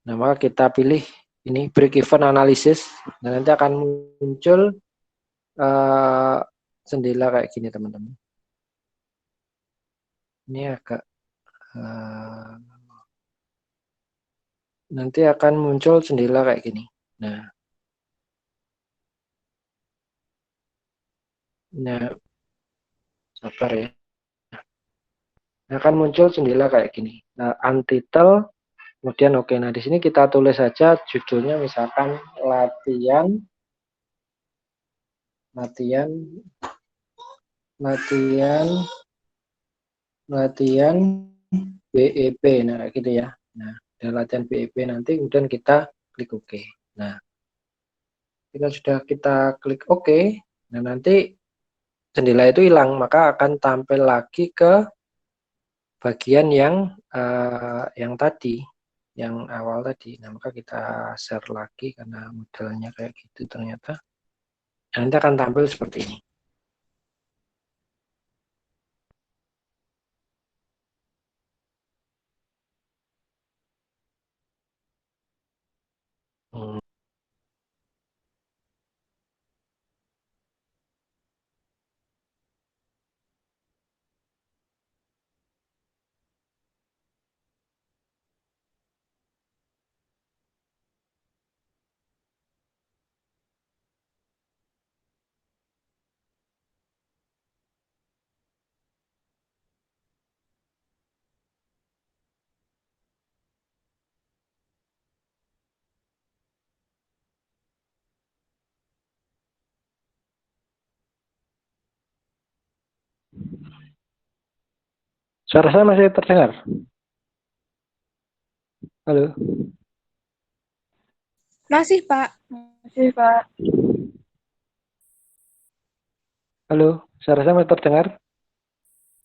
Nah, maka kita pilih ini break even analysis. Dan nanti akan muncul jendela kayak gini, teman-teman. Ini agak nanti akan muncul jendela kayak gini. Nah, sabar ya. Akan muncul jendela kayak gini. Nah, untitled, kemudian oke. Nah, di sini kita tulis saja judulnya misalkan latihan BEP. Nah, kayak gitu ya. Nah, ada latihan BEP nanti kemudian kita klik OK. Nah, ketika sudah kita klik OK, nah nanti jendela itu hilang, maka akan tampil lagi ke bagian yang tadi, yang awal tadi. Nah, maka kita share lagi karena modelnya kayak gitu ternyata. Nanti akan tampil seperti ini. Suara saya masih terdengar? Halo? Masih, Pak. Halo? Suara saya masih terdengar?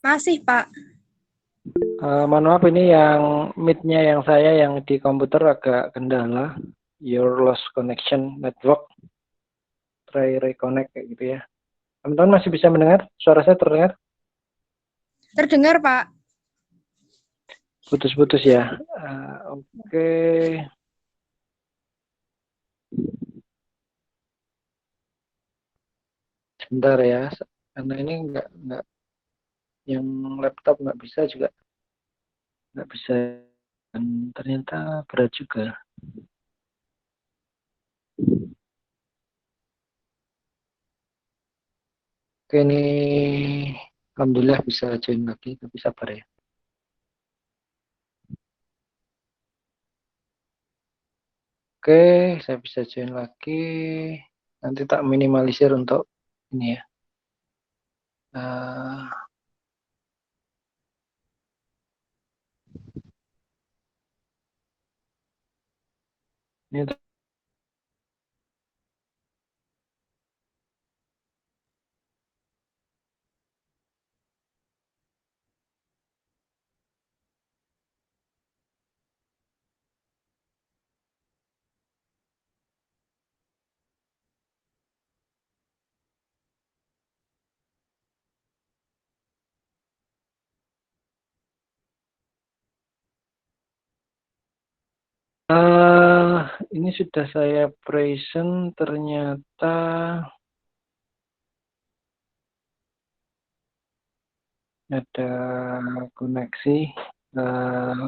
Masih, Pak. Mohon maaf, ini yang mic-nya yang saya yang di komputer agak kendala. Your lost connection network. Try reconnect kayak gitu ya. Teman-teman masih bisa mendengar? Suara saya terdengar? Terdengar, Pak. Putus-putus ya. Oke. Sebentar ya. Karena ini nggak yang laptop nggak bisa juga, nggak bisa. Dan ternyata berat juga. Oke, ini alhamdulillah bisa join lagi, tapi sabar ya. Oke, saya bisa join lagi. Nanti tak minimalisir untuk ini ya. Ini ini sudah saya present, ternyata ada koneksi.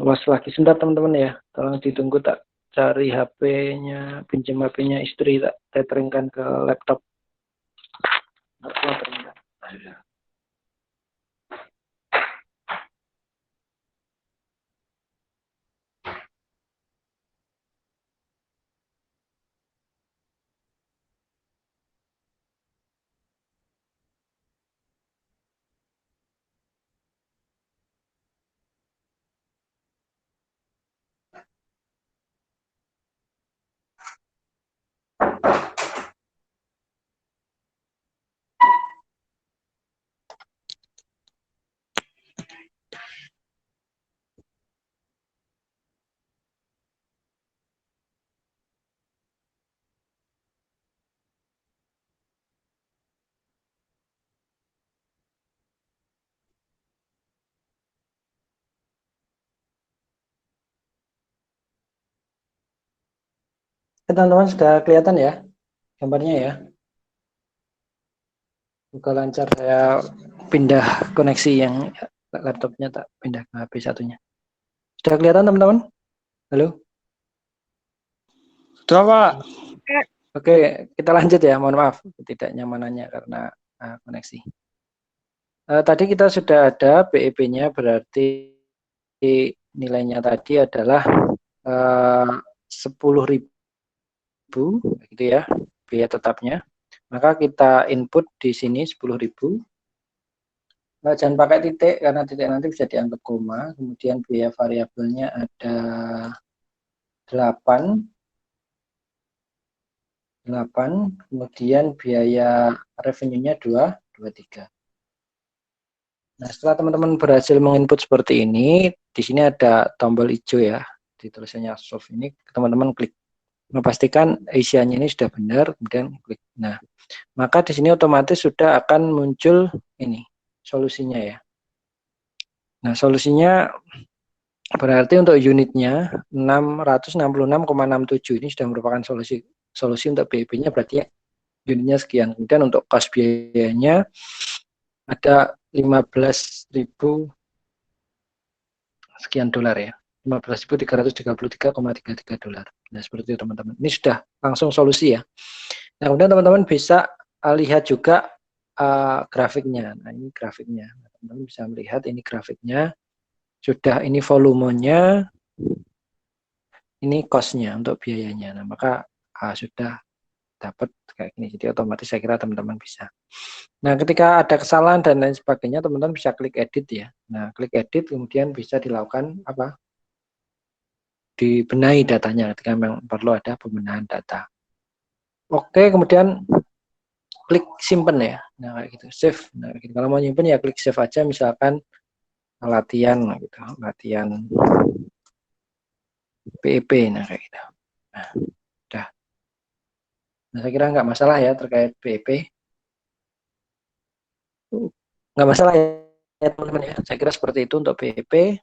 Los lagi sebentar teman-teman ya. Tolong ditunggu, tak cari HP-nya, pinjam HP-nya istri, tak teteringkan ke laptop. Teman-teman sudah kelihatan ya gambarnya ya. Semoga lancar, saya pindah koneksi yang laptopnya, tak pindah ke HP satunya. Sudah kelihatan teman-teman? Halo? Sudah, Pak. Oke, kita lanjut ya. Mohon maaf tidak nyamanannya karena koneksi. Tadi kita sudah ada BEP-nya, berarti nilainya tadi adalah 10.000 gitu ya, biaya tetapnya. Maka kita input di sini 10.000. Nah, jangan pakai titik karena titik nanti bisa dianggap koma. Kemudian biaya variabelnya ada 8, kemudian biaya revenue-nya 23. Nah, setelah teman-teman berhasil menginput seperti ini, di sini ada tombol hijau ya, di tulisannya solve ini, teman-teman klik. Memastikan isiannya ini sudah benar, kemudian klik. Nah, maka di sini otomatis sudah akan muncul ini solusinya ya. Nah, solusinya berarti untuk unitnya 666,67 ini sudah merupakan solusi untuk BEP-nya, berarti ya, unitnya sekian. Kemudian untuk cost biayanya ada 15.000 sekian dolar ya. 15.333,33 dolar. Nah, seperti itu teman-teman. Ini sudah langsung solusi ya. Nah, kemudian teman-teman bisa lihat juga grafiknya. Nah, ini grafiknya. Teman-teman bisa melihat ini grafiknya. Sudah ini volumenya, ini cost-nya untuk biayanya. Nah, maka sudah dapat kayak gini. Jadi otomatis saya kira teman-teman bisa. Nah, ketika ada kesalahan dan lain sebagainya, teman-teman bisa klik edit ya. Nah, klik edit kemudian bisa dilakukan apa? Dibenahi datanya ketika memang perlu ada pembenahan data. Oke, kemudian klik simpen ya. Nah, kayak gitu, save. Nah, gitu. Kalau mau nyimpen ya klik save aja, misalkan latihan gitu, latihan PEP, nah kayak gitu. Nah, udah. Nah, saya kira nggak masalah ya terkait PEP. Nggak masalah ya teman-teman ya. Saya kira seperti itu untuk PEP.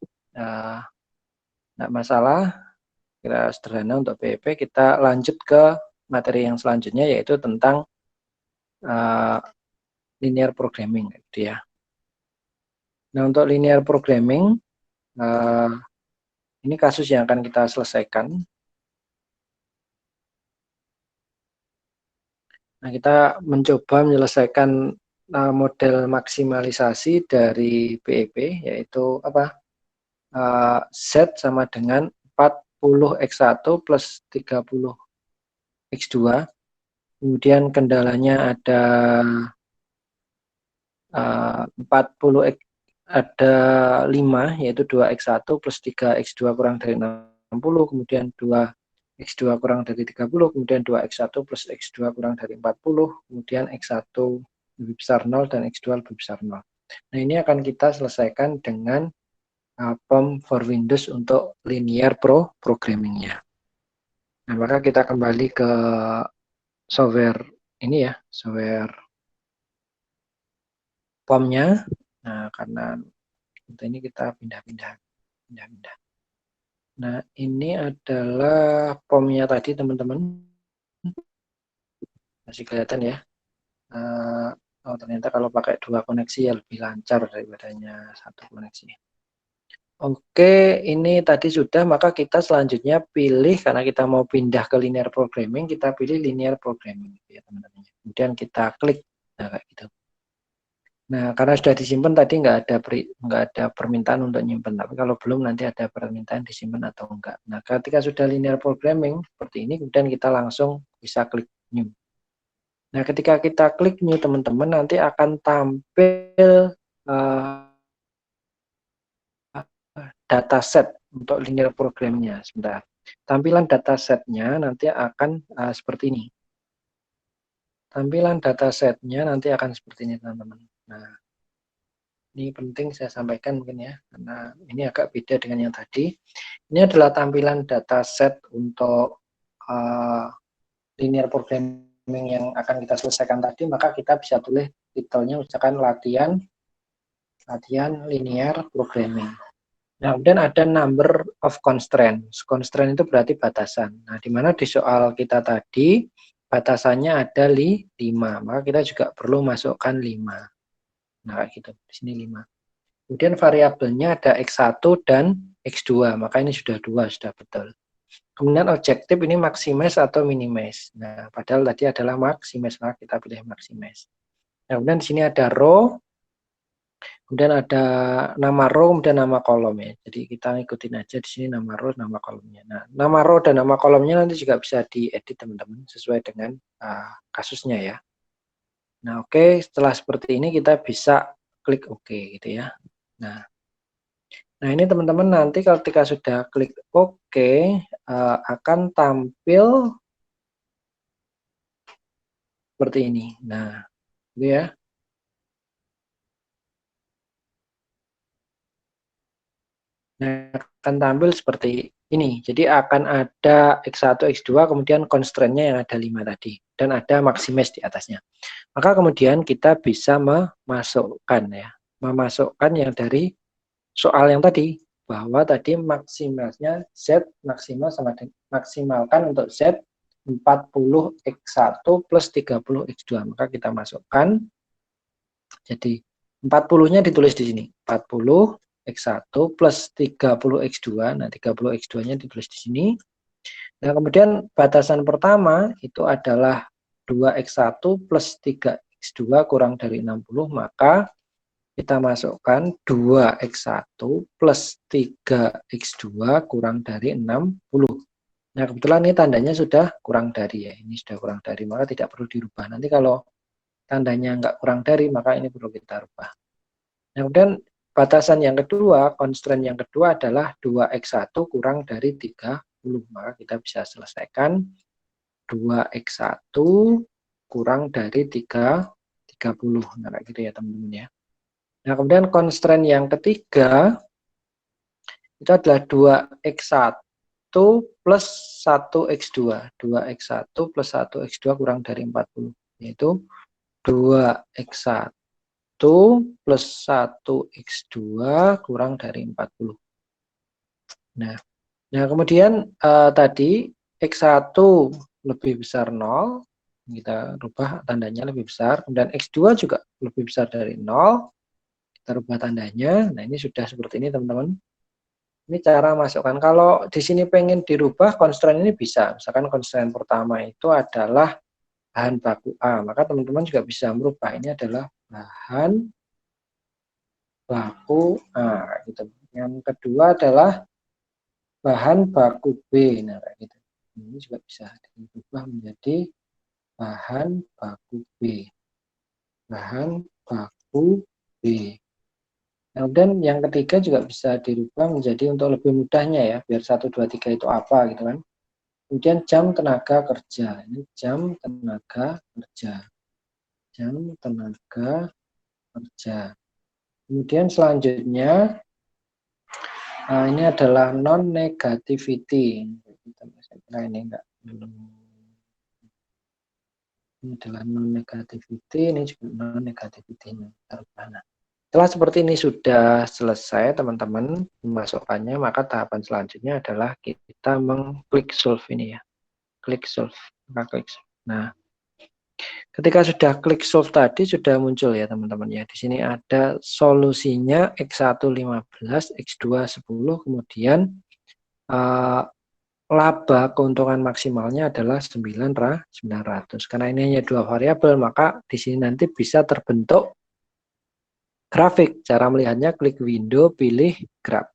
Nggak masalah. Kira sederhana untuk PEP. Kita lanjut ke materi yang selanjutnya yaitu tentang linear programming gitu ya. Nah, untuk linear programming ini kasus yang akan kita selesaikan. Nah, kita mencoba menyelesaikan model maksimalisasi dari PEP, yaitu apa? Z sama dengan 40x1 plus 30x2. Kemudian kendalanya ada 40x, ada 5, yaitu 2x1 plus 3x2 kurang dari 60, kemudian 2x2 kurang dari 30, kemudian 2x1 plus x2 kurang dari 40, kemudian x1 lebih besar 0 dan x2 lebih besar 0. Nah, ini akan kita selesaikan dengan POM for Windows untuk linear programming-nya. Nah, maka kita kembali ke software ini ya, software POM-nya. Nah, karena ini kita pindah-pindah. Nah, ini adalah POM-nya tadi teman-teman. Masih kelihatan ya. Oh, ternyata kalau pakai 2 koneksi ya lebih lancar daripadanya 1 koneksi. Oke, ini tadi sudah, maka kita selanjutnya pilih, karena kita mau pindah ke linear programming, kita pilih linear programming ya teman-teman. Kemudian kita klik, nah kayak gitu. Nah, karena sudah disimpan tadi nggak ada permintaan untuk nyimpan, tapi kalau belum nanti ada permintaan disimpan atau enggak. Nah, ketika sudah linear programming seperti ini, kemudian kita langsung bisa klik new. Nah, ketika kita klik new teman-teman, nanti akan tampil dataset untuk linear programming-nya. Sebentar. Tampilan datasetnya nanti akan seperti ini. Tampilan datasetnya nanti akan seperti ini teman-teman. Nah, ini penting saya sampaikan mungkin ya, karena ini agak beda dengan yang tadi. Ini adalah tampilan dataset untuk linear programming yang akan kita selesaikan tadi, maka kita bisa tulis titelnya misalkan latihan linear programming. Nah, kemudian ada number of constraints. Constraint itu berarti batasan. Nah, di mana di soal kita tadi batasannya ada 5, maka kita juga perlu masukkan 5. Nah, gitu. Di sini 5. Kemudian variabelnya ada X1 dan X2, maka ini sudah 2, sudah betul. Kemudian objektif ini maximize atau minimize. Nah, padahal tadi adalah maximize, maka kita pilih maximize. Nah, kemudian di sini ada row, kemudian ada nama row, kemudian nama kolom ya. Jadi kita ngikutin aja di sini nama row, nama kolomnya. Nah, nama row dan nama kolomnya nanti juga bisa diedit teman-teman sesuai dengan kasusnya ya. Nah, oke, setelah seperti ini kita bisa klik OK gitu ya. Nah, ini teman-teman nanti ketika sudah klik OK akan tampil seperti ini. Nah, itu ya. Nah, akan tampil seperti ini. Jadi akan ada X1, X2, kemudian constraint-nya yang ada 5 tadi. Dan ada maximize di atasnya. Maka kemudian kita bisa memasukkan ya. Memasukkan yang dari soal yang tadi. Bahwa tadi maksimalnya Z maksimal sama maksimalkan untuk Z 40 X1 plus 30 X2. Maka kita masukkan. Jadi 40-nya ditulis di sini. 40 X1 plus 30 X2. Nah, 30 X2-nya ditulis di sini. Nah, kemudian batasan pertama itu adalah 2X1 plus 3X2 kurang dari 60, maka kita masukkan 2X1 plus 3X2 kurang dari 60. Nah, kebetulan ini tandanya sudah kurang dari ya. Ini sudah kurang dari, maka tidak perlu dirubah. Nanti kalau tandanya nggak kurang dari, maka ini perlu kita rubah. Nah, kemudian batasan yang kedua, constraint yang kedua adalah 2X1 kurang dari 30. Maka kita bisa selesaikan 2X1 kurang dari 30. Nah, kayak gitu ya teman-teman ya. Nah, kemudian constraint yang ketiga itu adalah 2X1 plus 1X2. 2X1 plus 1X2 kurang dari 40. Yaitu 2X1 plus 1X2 kurang dari 40. Nah kemudian tadi X1 lebih besar 0, kita rubah tandanya lebih besar, kemudian X2 juga lebih besar dari 0, kita rubah tandanya. Nah, ini sudah seperti ini teman-teman. Ini cara masukkan. Kalau di sini pengen dirubah constraint ini bisa. Misalkan constraint pertama itu adalah bahan baku A, maka teman-teman juga bisa merubah. Ini adalah bahan baku A gitu. Yang kedua adalah bahan baku B. Nah, kayak gitu. Ini juga bisa dirubah menjadi bahan baku B. Bahan baku B. Kemudian yang ketiga juga bisa dirubah menjadi untuk lebih mudahnya ya, biar 1, 2, 3 itu apa gitu kan. Kemudian jam tenaga kerja. Ini jam tenaga kerja. Jam tenaga kerja. Kemudian selanjutnya ini adalah non-negativity. Saya kira ini enggak. Ini adalah non-negativity, ini juga non-negativity. Setelah seperti ini sudah selesai teman-teman memasukkannya, maka tahapan selanjutnya adalah kita mengklik solve ini ya. Klik solve. Maka klik solve. Nah, ketika sudah klik solve tadi sudah muncul ya teman-teman ya. Di sini ada solusinya X1 15, X2 10, kemudian laba keuntungan maksimalnya adalah 900. Karena ini hanya 2 variabel, maka di sini nanti bisa terbentuk grafik. Cara melihatnya klik window, pilih graph.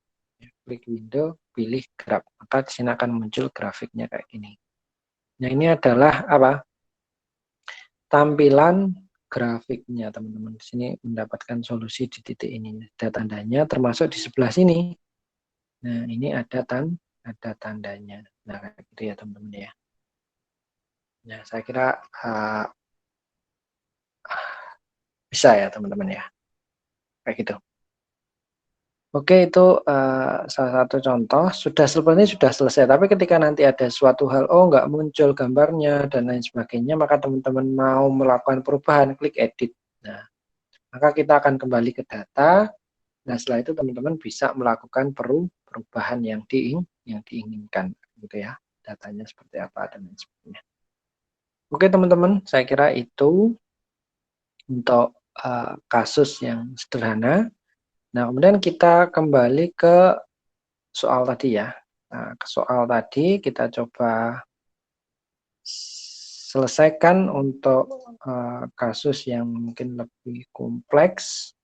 Klik window, pilih graph. Maka di sini akan muncul grafiknya kayak gini. Nah, ini adalah apa? Tampilan grafiknya, teman-teman. Di sini mendapatkan solusi di titik ini. Ada tandanya termasuk di sebelah sini. Nah, ini ada tandanya. Nah, kayak gitu ya, teman-teman ya. Nah, saya kira bisa ya, teman-teman ya. Kayak gitu. Oke, itu salah satu contoh. Sudah seperti ini sudah selesai. Tapi ketika nanti ada suatu hal, oh nggak muncul gambarnya dan lain sebagainya, maka teman-teman mau melakukan perubahan, klik edit. Nah, maka kita akan kembali ke data. Nah, setelah itu teman-teman bisa melakukan perubahan yang diinginkan, gitu ya. Datanya seperti apa dan lain sebagainya. Oke teman-teman, saya kira itu untuk kasus yang sederhana. Nah, kemudian kita kembali ke soal tadi ya. Nah, ke soal tadi kita coba selesaikan untuk kasus yang mungkin lebih kompleks.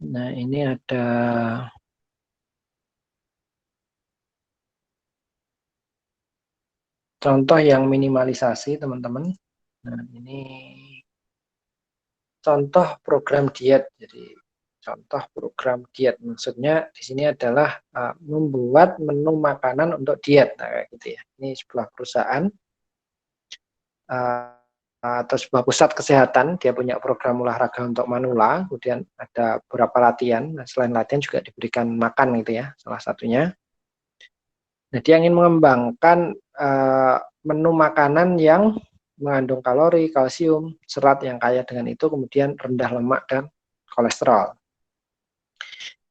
Nah, ini ada contoh yang minimalisasi, teman-teman. Nah, ini contoh program diet. Jadi, contoh program diet maksudnya di sini adalah membuat menu makanan untuk diet. Nah, kayak gitu ya. Ini sebuah perusahaan atau sebuah pusat kesehatan, dia punya program olahraga untuk manula, kemudian ada beberapa latihan. Nah, selain latihan juga diberikan makan gitu ya, salah satunya. Nah, dia ingin mengembangkan menu makanan yang mengandung kalori, kalsium, serat yang kaya dengan itu, kemudian rendah lemak dan kolesterol.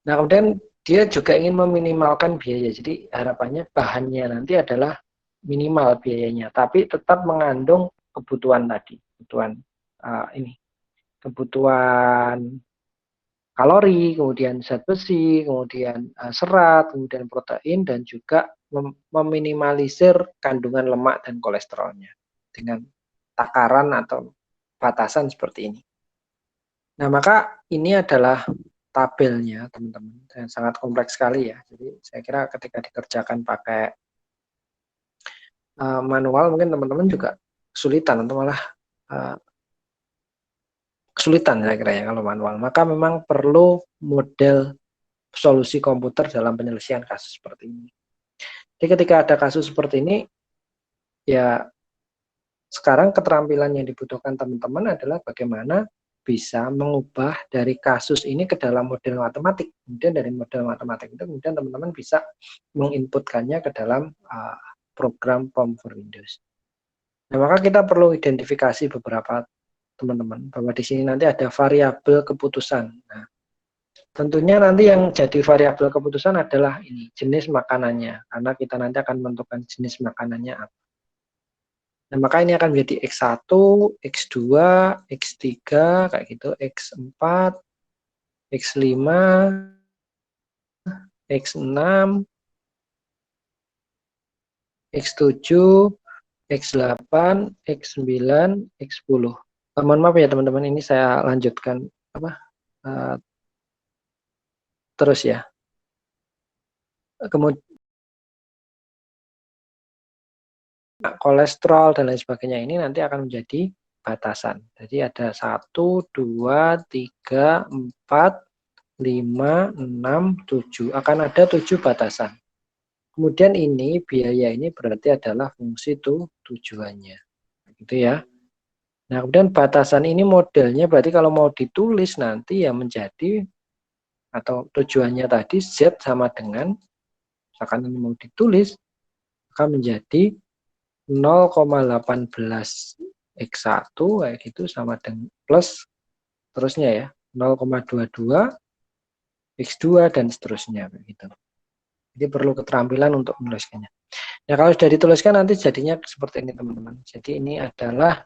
Nah, kemudian dia juga ingin meminimalkan biaya. Jadi harapannya bahannya nanti adalah minimal biayanya, tapi tetap mengandung kebutuhan tadi, kebutuhan kalori, kemudian zat besi, kemudian serat, kemudian protein, dan juga meminimalisir kandungan lemak dan kolesterolnya dengan takaran atau batasan seperti ini. Nah, maka ini adalah tabelnya, teman-teman, dan sangat kompleks sekali ya. Jadi saya kira ketika dikerjakan pakai manual, mungkin teman-teman juga kesulitan atau malah kesulitan saya kira ya kalau manual. Maka memang perlu model solusi komputer dalam penyelesaian kasus seperti ini. Jadi ketika ada kasus seperti ini, ya sekarang keterampilan yang dibutuhkan teman-teman adalah bagaimana bisa mengubah dari kasus ini ke dalam model matematik. Kemudian dari model matematik itu kemudian teman-teman bisa menginputkannya ke dalam program POM for Windows. Nah, maka kita perlu identifikasi beberapa teman-teman bahwa di sini nanti ada variabel keputusan. Nah, tentunya nanti yang jadi variabel keputusan adalah ini, jenis makanannya. Karena kita nanti akan menentukan jenis makanannya apa. Nah, maka ini akan menjadi X1, X2, X3, kayak gitu, X4, X5, X6, X7, X8, X9, X10. Mohon maaf ya teman-teman, ini saya lanjutkan terus ya. Kemudian kolesterol dan lain sebagainya ini nanti akan menjadi batasan. Jadi ada 1, 2, 3, 4, 5, 6, 7. Akan ada 7 batasan. Kemudian ini biaya ini berarti adalah fungsi tujuannya. Gitu ya. Nah, kemudian batasan ini modelnya berarti kalau mau ditulis nanti ya menjadi atau tujuannya tadi Z sama dengan misalkan ini mau ditulis akan menjadi 0,18 X1 kayak gitu sama dengan plus terusnya ya 0,22 X2 dan seterusnya begitu. Jadi perlu keterampilan untuk menuliskannya. Nah, kalau sudah dituliskan nanti jadinya seperti ini teman-teman. Jadi ini adalah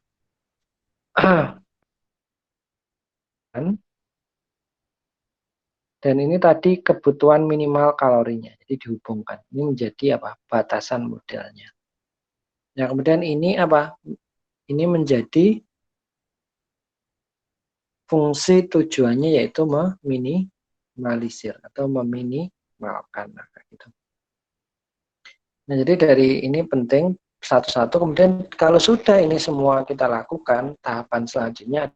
dan ini tadi kebutuhan minimal kalorinya. Jadi dihubungkan. Ini menjadi apa? Batasan modelnya. Nah, kemudian ini apa? Ini menjadi fungsi tujuannya yaitu meminimalisir atau meminimalkan. Nah, gitu. Nah, jadi dari ini penting satu-satu. Kemudian kalau sudah ini semua kita lakukan, tahapan selanjutnya.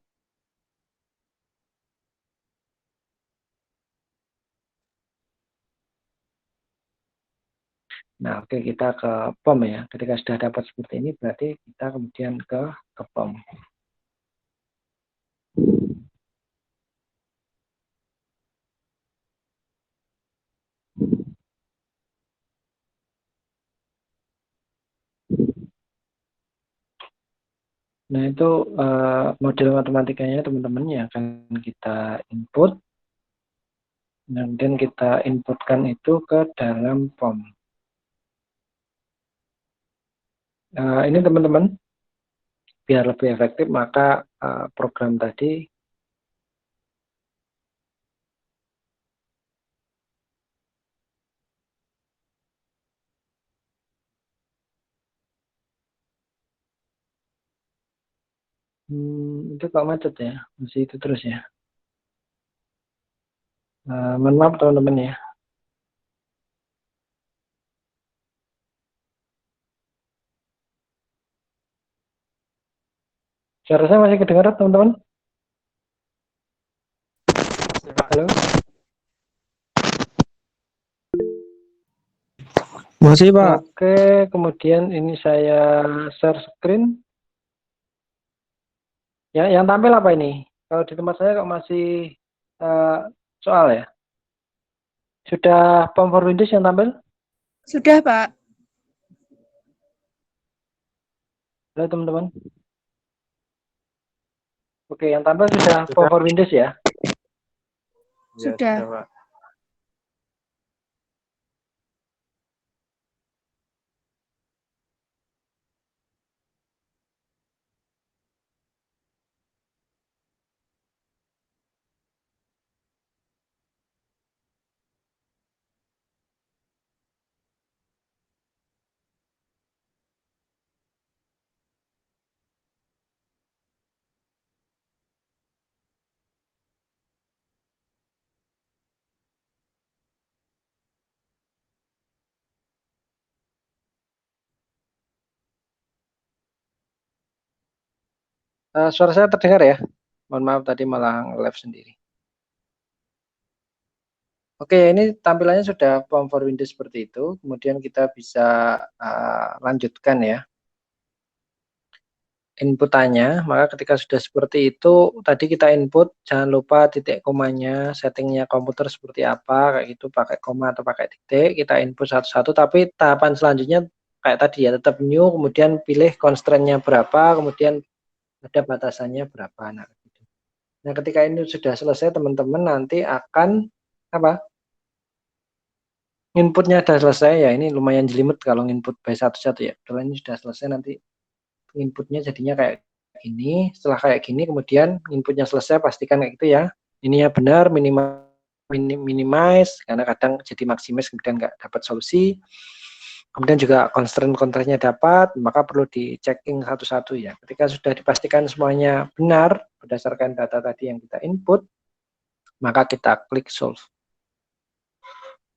Nah, oke, kita ke POM ya. Ketika sudah dapat seperti ini, berarti kita kemudian ke POM. Nah, itu model matematikanya teman-teman yang akan kita input. Kemudian kita inputkan itu ke dalam form. Ini teman-teman, biar lebih efektif maka program tadi itu kok macet ya, masih itu terus ya. Mohon maaf teman-teman ya. Suara saya masih kedengaran teman-teman? Halo? Masih Pak. Oke, kemudian ini saya share screen. Ya, yang tampil apa ini? Kalau di tempat saya kok masih soal ya? Sudah form for Windows yang tampil? Sudah, Pak. Halo teman-teman. Oke, yang tampil sudah form for Windows ya? Sudah. Ya, Pak. Suara saya terdengar ya? Mohon maaf tadi malah live sendiri. Oke, ini tampilannya sudah form for Windows seperti itu. Kemudian kita bisa lanjutkan ya inputannya. Maka ketika sudah seperti itu, tadi kita input, jangan lupa titik komanya, settingnya komputer seperti apa, kayak gitu, pakai koma atau pakai titik, kita input satu-satu. Tapi tahapan selanjutnya kayak tadi ya, tetap new, kemudian pilih constraint-nya berapa, kemudian ada batasannya berapa. Nah, ketika ini sudah selesai, teman-teman nanti akan apa? Inputnya sudah selesai ya, ini lumayan jelimet kalau input by satu-satu ya. Kalau ini sudah selesai nanti inputnya jadinya kayak gini. Setelah kayak gini kemudian inputnya selesai, pastikan kayak gitu ya. Ininya benar, minimize karena kadang jadi maximize kemudian nggak dapat solusi. Kemudian juga constraint-constraintnya dapat, maka perlu di-checking satu-satu ya. Ketika sudah dipastikan semuanya benar berdasarkan data tadi yang kita input, maka kita klik solve.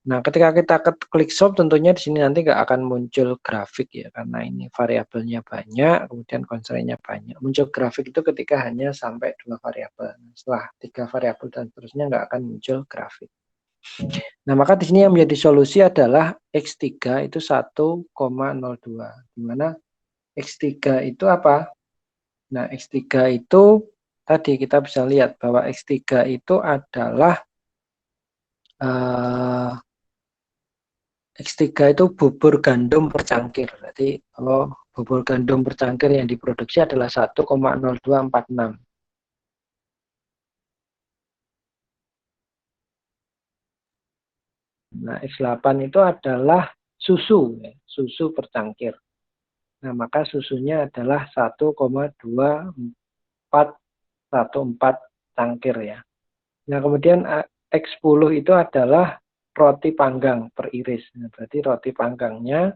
Nah, ketika kita klik solve, tentunya di sini nanti nggak akan muncul grafik ya, karena ini variabelnya banyak, kemudian constraint-nya banyak. Muncul grafik itu ketika hanya sampai 2 variabel. Setelah 3 variabel dan seterusnya nggak akan muncul grafik. Nah, maka di sini yang menjadi solusi adalah X3 itu 1,02. Di mana X3 itu apa? Nah, X3 itu tadi kita bisa lihat bahwa X3 itu adalah X3 itu bubur gandum bercangkir. Jadi kalau bubur gandum bercangkir yang diproduksi adalah 1,0246. Nah, X8 itu adalah susu, ya, susu bercangkir. Nah, maka susunya adalah 1,2414 cangkir ya. Nah, kemudian X10 itu adalah roti panggang per iris. Nah, berarti roti panggangnya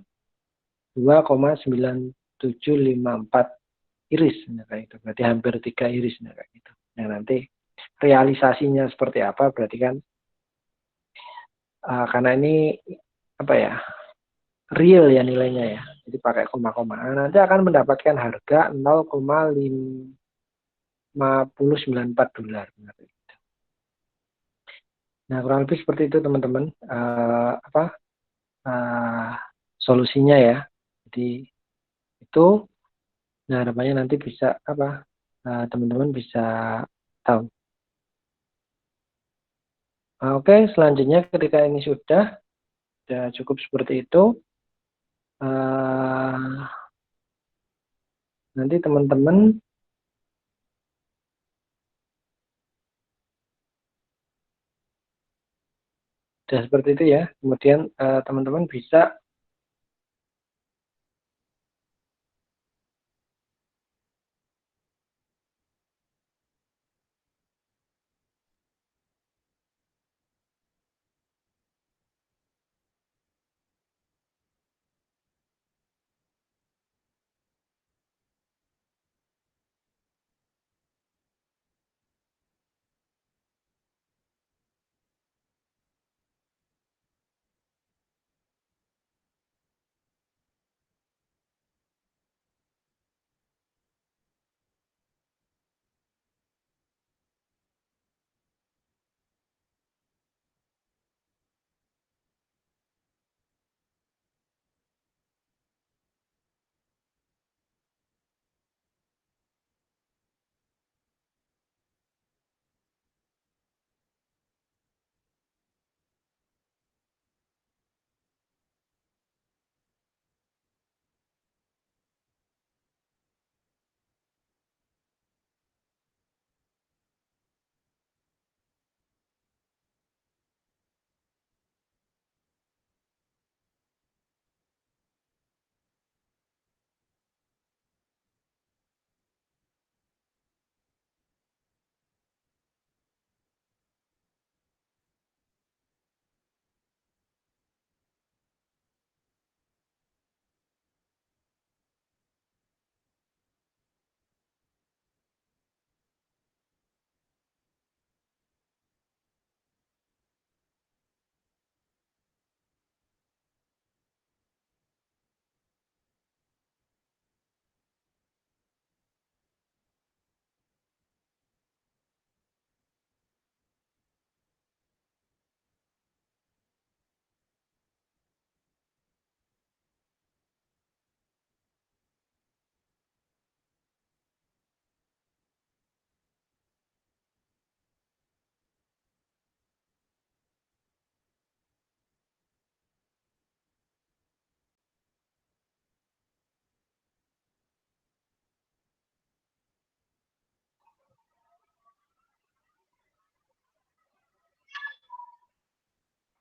2,9754 iris. Nah, kayak itu. Berarti hampir 3 iris. Nah, kayak gitu. Nah, nanti realisasinya seperti apa berarti kan karena ini apa ya, real ya nilainya ya. Jadi pakai koma-koma. Nah, nanti akan mendapatkan harga 0,594 dolar. Nah, kurang lebih seperti itu teman-teman. Solusinya ya. Jadi itu, nah harapannya nanti bisa apa? Teman-teman bisa tahu. Oke, selanjutnya ketika ini sudah cukup seperti itu, nanti teman-teman Sudah seperti itu ya. Kemudian teman-teman bisa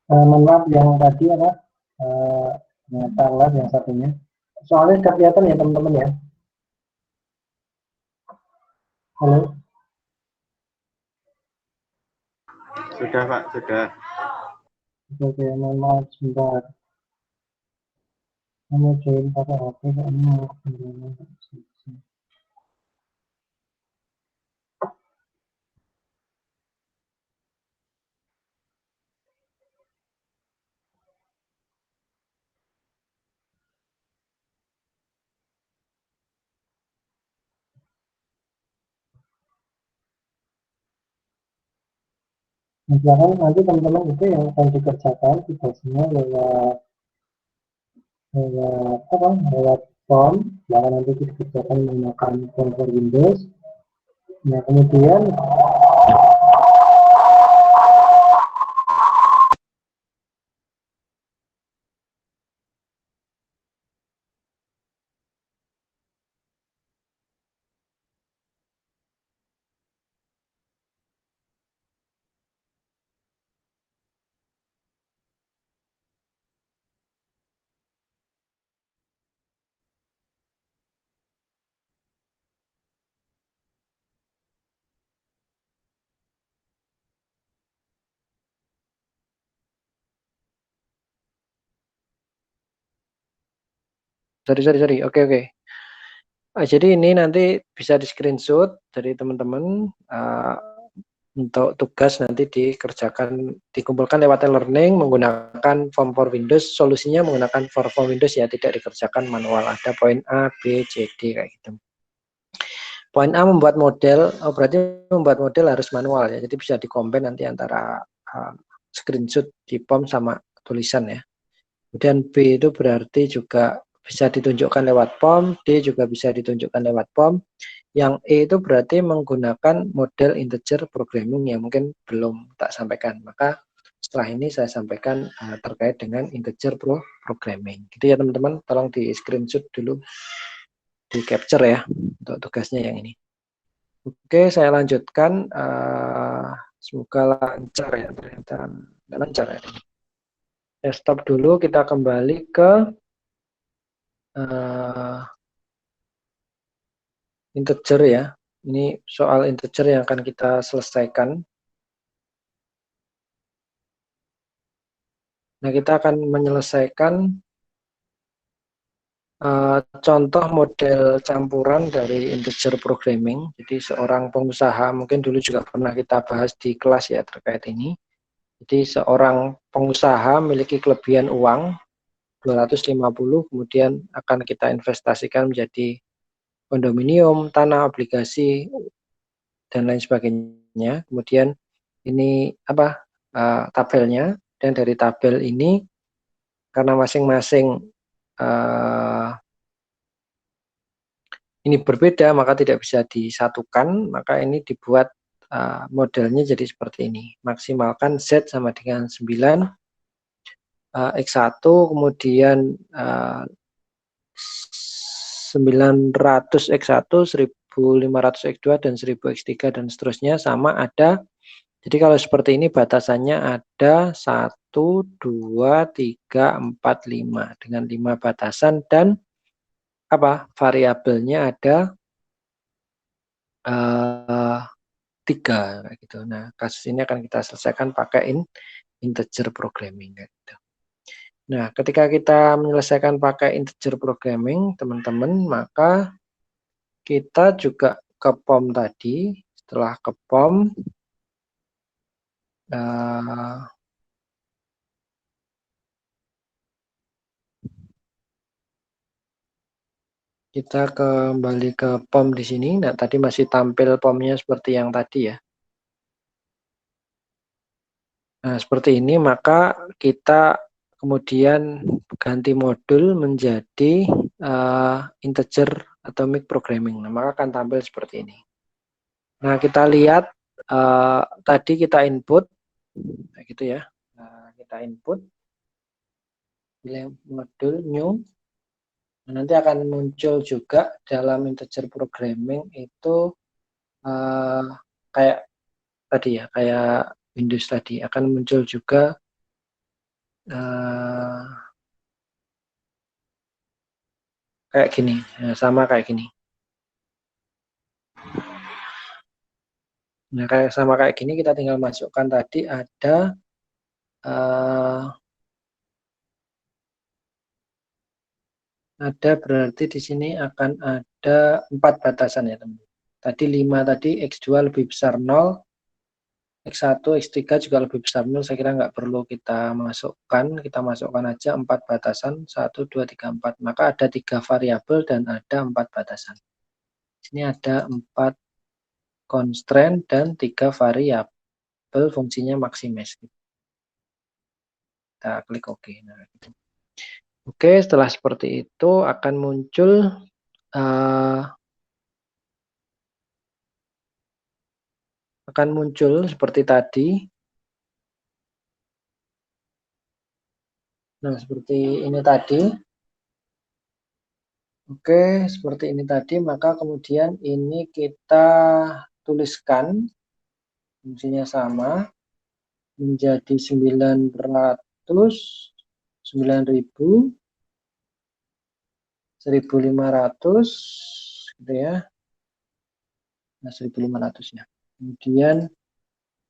mohon maaf yang tadi apa ternyata live yang satunya. Soalnya nggak kelihatan ya teman-teman ya. Halo. Sudah Pak, sudah. Oke, mohon maaf sebentar. Kamu join pakai HP kayaknya. Misalkan nanti teman-teman itu yang akan dikerjakan tugasnya lewat form, bahkan nanti dikerjakan menggunakan form for Windows. Nah kemudian sorry. Oke. Jadi ini nanti bisa di screenshot dari teman-teman untuk tugas nanti dikerjakan, dikumpulkan lewat e-learning menggunakan form for Windows. Solusinya menggunakan form for Windows ya, tidak dikerjakan manual. Ada poin A, B, C, D kayak gitu. Poin A membuat model, berarti membuat model harus manual ya. Jadi bisa dikombin nanti antara screenshot di form sama tulisan ya. Kemudian B itu berarti juga bisa ditunjukkan lewat form, D juga bisa ditunjukkan lewat form. Yang E itu berarti menggunakan model integer programming yang mungkin belum tak sampaikan. Maka setelah ini saya sampaikan terkait dengan integer programming. Gitu ya teman-teman, tolong di screenshot dulu, di capture ya untuk tugasnya yang ini. Oke, saya lanjutkan. Semoga lancar ya, ternyata nggak lancar ya. Ya, stop dulu, kita kembali ke integer ya. Ini soal integer yang akan kita selesaikan. Nah, kita akan menyelesaikan contoh model campuran dari integer programming. Jadi seorang pengusaha, mungkin dulu juga pernah kita bahas di kelas ya terkait ini. Jadi seorang pengusaha memiliki kelebihan uang 250, kemudian akan kita investasikan menjadi kondominium, tanah, obligasi, dan lain sebagainya. Kemudian ini apa tabelnya, dan dari tabel ini karena masing-masing ini berbeda maka tidak bisa disatukan, maka ini dibuat modelnya jadi seperti ini. Maksimalkan Z sama dengan 9 X1, kemudian 900 X1, 1500 X2, dan 1000 X3, dan seterusnya sama ada. Jadi kalau seperti ini batasannya ada 1, 2, 3, 4, 5 dengan 5 batasan, dan variabelnya ada 3 gitu. Nah, kasus ini akan kita selesaikan pakai integer programming gitu. Nah, ketika kita menyelesaikan pakai integer programming, teman-teman, maka kita juga ke POM tadi. Setelah ke POM, kita kembali ke POM di sini. Nah, tadi masih tampil POM-nya seperti yang tadi ya. Nah, seperti ini, maka kita kemudian ganti modul menjadi integer atomic programming. Nah, maka akan tampil seperti ini. Nah, kita lihat tadi kita input, nah, gitu ya. Nah, kita input, pilih modul new. Nah, nanti akan muncul juga dalam integer programming itu kayak tadi ya, kayak Windows tadi akan muncul juga kayak gini, nah, sama kayak gini. Nah, sama kayak gini kita tinggal masukkan tadi ada berarti di sini akan ada 4 batasan ya teman. Tadi 5 tadi X2 lebih besar 0, X1, X3 juga lebih besar 0, saya kira nggak perlu kita masukkan aja 4 batasan, 1, 2, 3, 4. Maka ada 3 variabel dan ada 4 batasan. Ini ada 4 constraint dan 3 variabel fungsinya maximise. Kita klik OK. Nah, gitu. Oke, setelah seperti itu akan muncul seperti tadi. Nah, seperti ini tadi. Oke, seperti ini tadi, maka kemudian ini kita tuliskan fungsinya sama menjadi 900, 9000, 1500 gitu ya. Nah, 1500 ya. Kemudian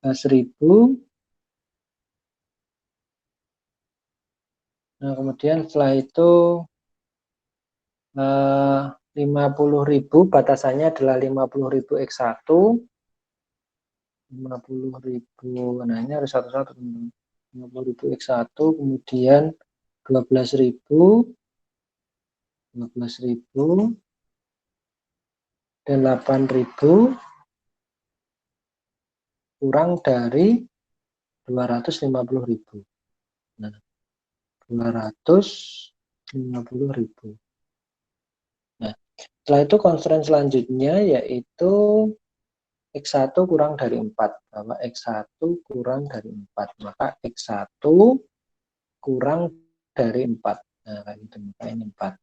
1000. Nah, kemudian setelah itu 50.000 batasannya adalah 50.000 X1, 50.000, nah ini harus satu-satu, 50.000 X1, kemudian 12.000, 12.000, dan 8.000 kurang dari 250.000. Nah, 250.000. Nah, setelah itu constraint selanjutnya yaitu X1 kurang dari 4, bahwa X1 kurang dari 4, maka X1 kurang dari 4. Nah, kayak gitu, maka ini 4.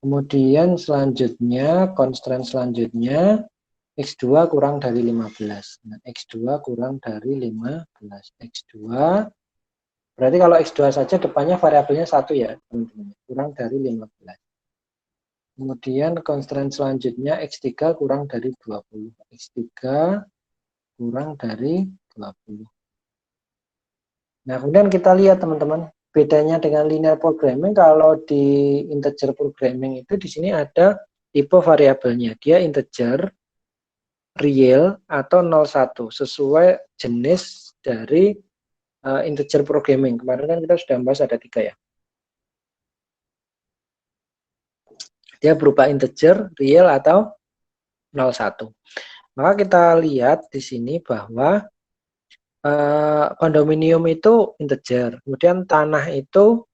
Kemudian selanjutnya, constraint selanjutnya, X2 kurang dari 15. Nah, X2 kurang dari 15. X2 Berarti kalau X2 saja depannya variabelnya 1 ya, teman-teman. Kurang dari 15. Kemudian constraint selanjutnya X3 kurang dari 20. X3 kurang dari 20. Nah, kemudian kita lihat teman-teman, bedanya dengan linear programming, kalau di integer programming itu di sini ada tipe variabelnya. Dia integer, real, atau 01, sesuai jenis dari integer programming. Kemarin kan kita sudah bahas ada 3 ya. Dia berupa integer, real, atau 01. Maka kita lihat di sini bahwa kondominium itu integer, kemudian tanah itu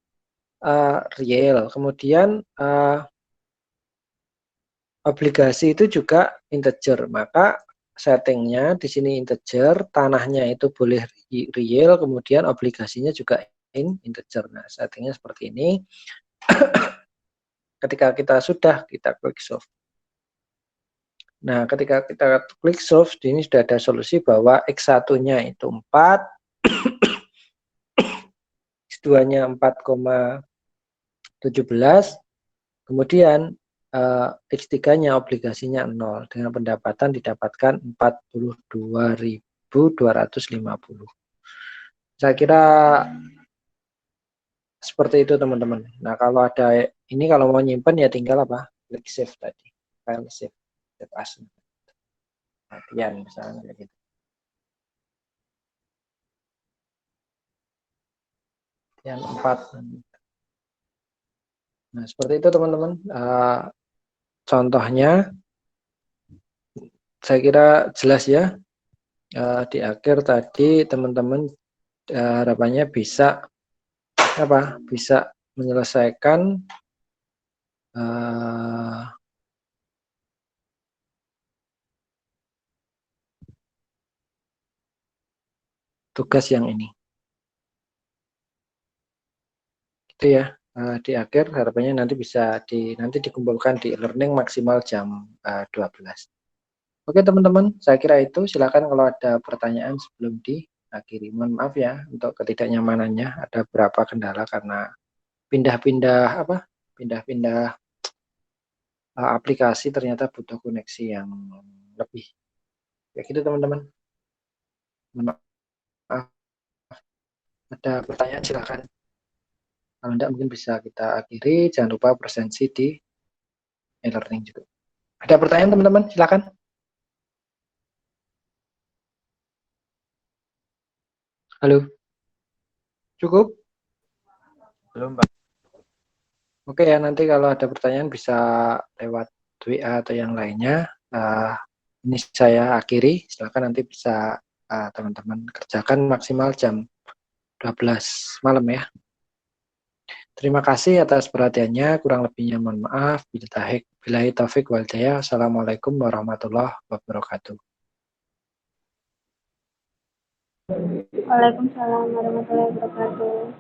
real, kemudian obligasi itu juga integer. Maka settingnya di sini integer, tanahnya itu boleh real, kemudian obligasinya juga integer. Nah, settingnya seperti ini. Ketika kita sudah, kita klik solve. Nah, ketika kita klik solve, di sini sudah ada solusi bahwa X1-nya itu 4, X2-nya 4,17, kemudian X3-nya obligasinya 0, dengan pendapatan didapatkan 42.250. Saya kira seperti itu teman-teman. Nah, kalau ada ini, kalau mau nyimpen ya tinggal apa? Klik save tadi, file save as. Latihan misalnya kayak gitu. Latihan 4. Nah, seperti itu teman-teman. Contohnya saya kira jelas ya. Di akhir tadi teman-teman harapannya bisa bisa menyelesaikan tugas yang ini. Itu ya. Di akhir harapannya nanti bisa nanti dikumpulkan di e-learning maksimal jam 12. Oke teman-teman, saya kira itu. Silakan kalau ada pertanyaan sebelum diakhiri. Mohon maaf ya untuk ketidaknyamanannya, ada beberapa kendala karena pindah-pindah aplikasi ternyata butuh koneksi yang lebih. Ya gitu teman-teman. Mohon maaf. Ada pertanyaan silakan. Kalau tidak mungkin bisa kita akhiri. Jangan lupa presensi di e-learning juga. Ada pertanyaan teman-teman? Silakan. Halo. Cukup? Belum, Pak. Oke ya, nanti kalau ada pertanyaan bisa lewat WA atau yang lainnya. Ini saya akhiri. Silakan nanti bisa teman-teman kerjakan maksimal jam 12 malam ya. Terima kasih atas perhatiannya. Kurang lebihnya mohon maaf. Billahi taufik wal hidayah. Assalamualaikum warahmatullahi wabarakatuh. Waalaikumsalam warahmatullahi wabarakatuh.